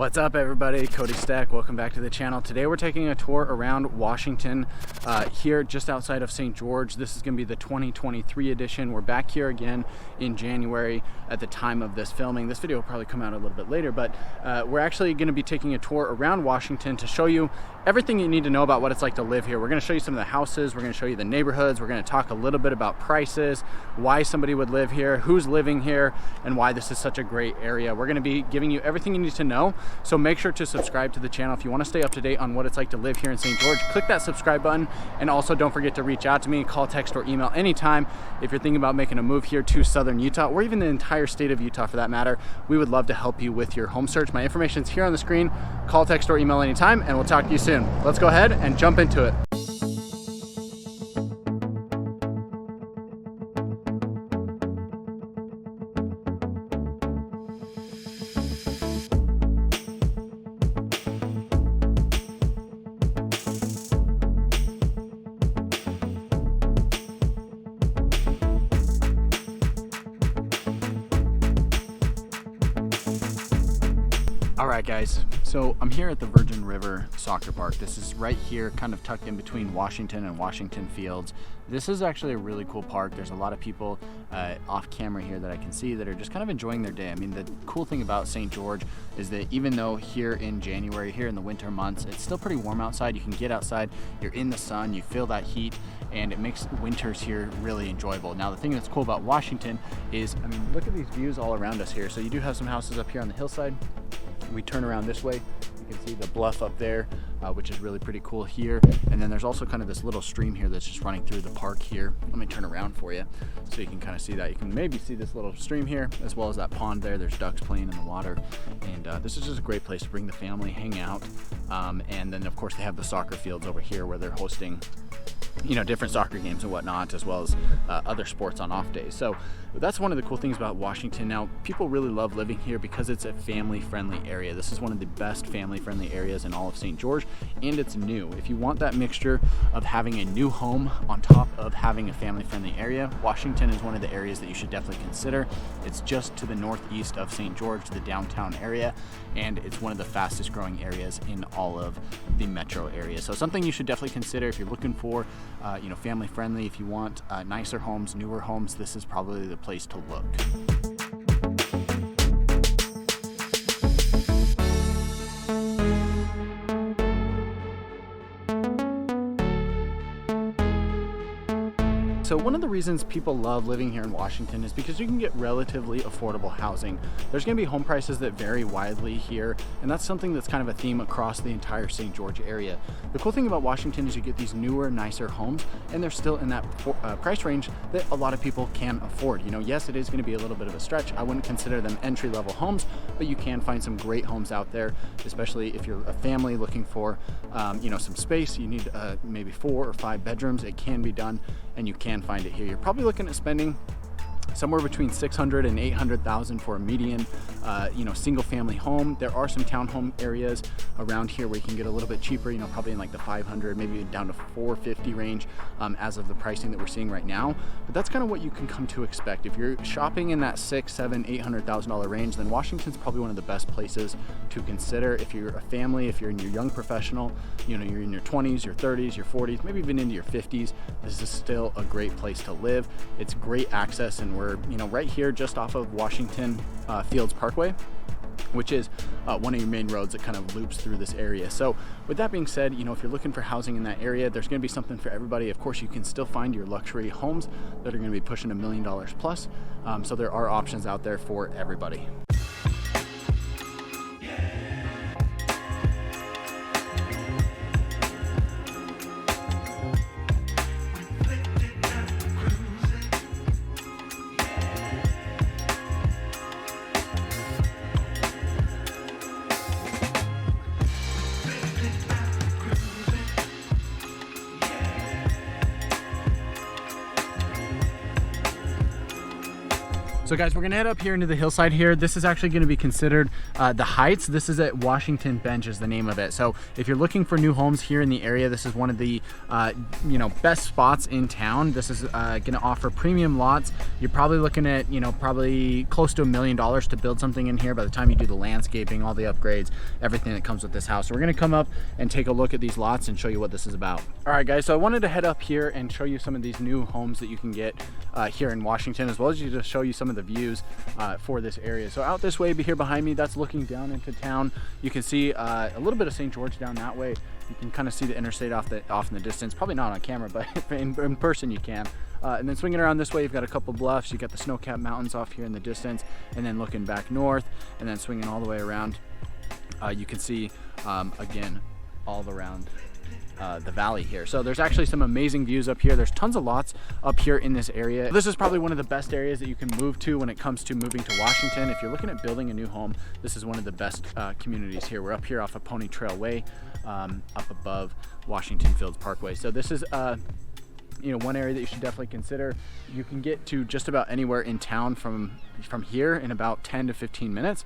What's up everybody, Cody Stack, welcome back to the channel. Today we're taking a tour around Washington, here just outside of St. George. This is going to be the 2023 edition. We're back here again in January at the time of this filming. This video will probably come out a little bit later, but we're actually going to be taking a tour around Washington to show you everything you need to know about what it's like to live here. We're going to show you some of the houses, we're going to show you the neighborhoods, we're going to talk a little bit about prices, why somebody would live here, who's living here, and why this is such a great area. We're going to be giving you everything you need to know. So make sure to subscribe to the channel if you want to stay up to date on what it's like to live here in St. George. Click that subscribe button, and also don't forget to reach out to me, call, text, or email anytime if you're thinking about making a move here to southern Utah, or even the entire state of Utah for that matter. We would love to help you with your home search. My information is here on the screen. Call, text, or email anytime, and we'll talk to you soon. Let's go ahead and jump into it. Alright guys, so I'm here at the Virgin River Soccer Park. This is right here, kind of tucked in between Washington and Washington Fields. This is actually a really cool park. There's a lot of people off camera here that I can see that are just kind of enjoying their day. I mean, the cool thing about St. George is that even though here in January, here in the winter months, it's still pretty warm outside. You can get outside, you're in the sun, you feel that heat, and it makes winters here really enjoyable. Now, the thing that's cool about Washington is, I mean, look at these views all around us here. So you do have some houses up here on the hillside. We turn around this way, you can see the bluff up there, which is really pretty cool here. And then there's also kind of this little stream here that's just running through the park here. Let me turn around for you so you can kind of see that. You can maybe see this little stream here, as well as that pond there. There's ducks playing in the water. And this is just a great place to bring the family, hang out. And then of course they have the soccer fields over here where they're hosting, you know, different soccer games and whatnot, as well as other sports on off days. So that's one of the cool things about Washington. Now, people really love living here because it's a family-friendly area. This is one of the best family-friendly areas in all of St. George, and it's new. If you want that mixture of having a new home on top of having a family-friendly area, Washington is one of the areas that you should definitely consider. It's just to the northeast of St. George, the downtown area, and it's one of the fastest growing areas in all of the metro area. So something you should definitely consider if you're looking for you know, family-friendly. If you want nicer homes, newer homes, this is probably the place to look. So one of the reasons people love living here in Washington is because you can get relatively affordable housing. There's going to be home prices that vary widely here, and that's something that's kind of a theme across the entire St. George area. The cool thing about Washington is you get these newer, nicer homes, and they're still in that price range that a lot of people can afford. You know, yes, it is going to be a little bit of a stretch. I wouldn't consider them entry-level homes, but you can find some great homes out there, especially if you're a family looking for, you know, some space. You need maybe 4 or 5 bedrooms. It can be done, and you can find it here. You're probably looking at spending somewhere between $600,000 and $800,000 for a median, you know, single family home. There are some townhome areas around here where you can get a little bit cheaper, you know, probably in like the $500,000, maybe down to $450,000 range as of the pricing that we're seeing right now. But that's kind of what you can come to expect. If you're shopping in that $600,000, $700,000, $800,000 range, then Washington's probably one of the best places to consider. If you're a family, if you're in your young professional, you know, you're in your 20s, your 30s, your 40s, maybe even into your 50s, this is still a great place to live. It's great access, and we're, you know, right here just off of Washington Fields Parkway, which is one of your main roads that kind of loops through this area. So with that being said, you know, if you're looking for housing in that area, there's going to be something for everybody. Of course, you can still find your luxury homes that are going to be pushing $1 million plus. So there are options out there for everybody. So guys, we're gonna head up here into the hillside here. This is actually gonna be considered the Heights. This is at Washington Bench is the name of it. So if you're looking for new homes here in the area, this is one of the best spots in town. This is gonna offer premium lots. You're probably looking at probably close to $1 million to build something in here by the time you do the landscaping, all the upgrades, everything that comes with this house. So we're gonna come up and take a look at these lots and show you what this is about. All right guys, so I wanted to head up here and show you some of these new homes that you can get here in Washington, as well as just show you some of the views for this area. So out this way here behind me, that's looking down into town. You can see a little bit of St. George down that way. You can kind of see the interstate off in the distance. Probably not on camera, but in person you can. And then swinging around this way, you've got a couple bluffs. You've got the snow-capped mountains off here in the distance, and then looking back north, and then swinging all the way around, you can see again all around the valley here. So there's actually some amazing views up here. There's tons of lots up here in this area. This is probably one of the best areas that you can move to when it comes to moving to Washington. If you're looking at building a new home, this is one of the best communities here. We're up here off of Pony Trail Way, up above Washington Fields Parkway. So this is one area that you should definitely consider. You can get to just about anywhere in town from here in about 10 to 15 minutes.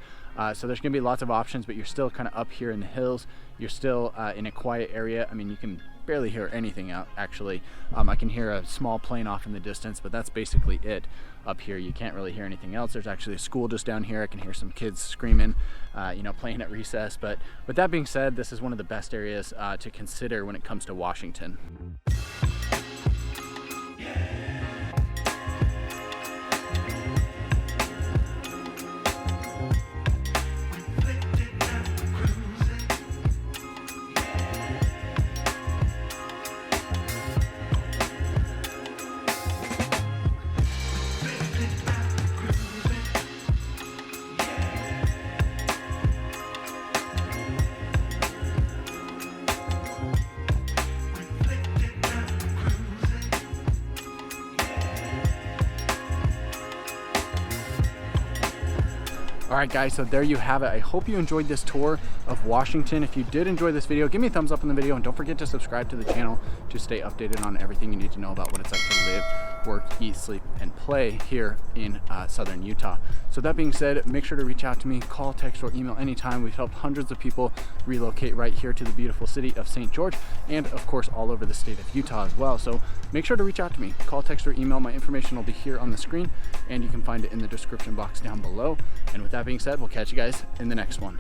So there's gonna be lots of options, but you're still kind of up here in the hills. You're still in a quiet area. I mean, you can barely hear anything out actually. I can hear a small plane off in the distance, but that's basically it up here. You can't really hear anything else. There's actually a school just down here. I can hear some kids screaming, playing at recess. But with that being said, this is one of the best areas to consider when it comes to Washington. All right guys, so there you have it. I hope you enjoyed this tour of Washington. If you did enjoy this video, give me a thumbs up on the video, and don't forget to subscribe to the channel to stay updated on everything you need to know about what it's like to live, work, eat, sleep, and play here in southern Utah. So that being said, make sure to reach out to me, call, text, or email anytime. We've helped hundreds of people relocate right here to the beautiful city of St. George, and of course all over the state of Utah as well. So make sure to reach out to me, call, text, or email. My information will be here on the screen, and you can find it in the description box down below. And with that being said, we'll catch you guys in the next one.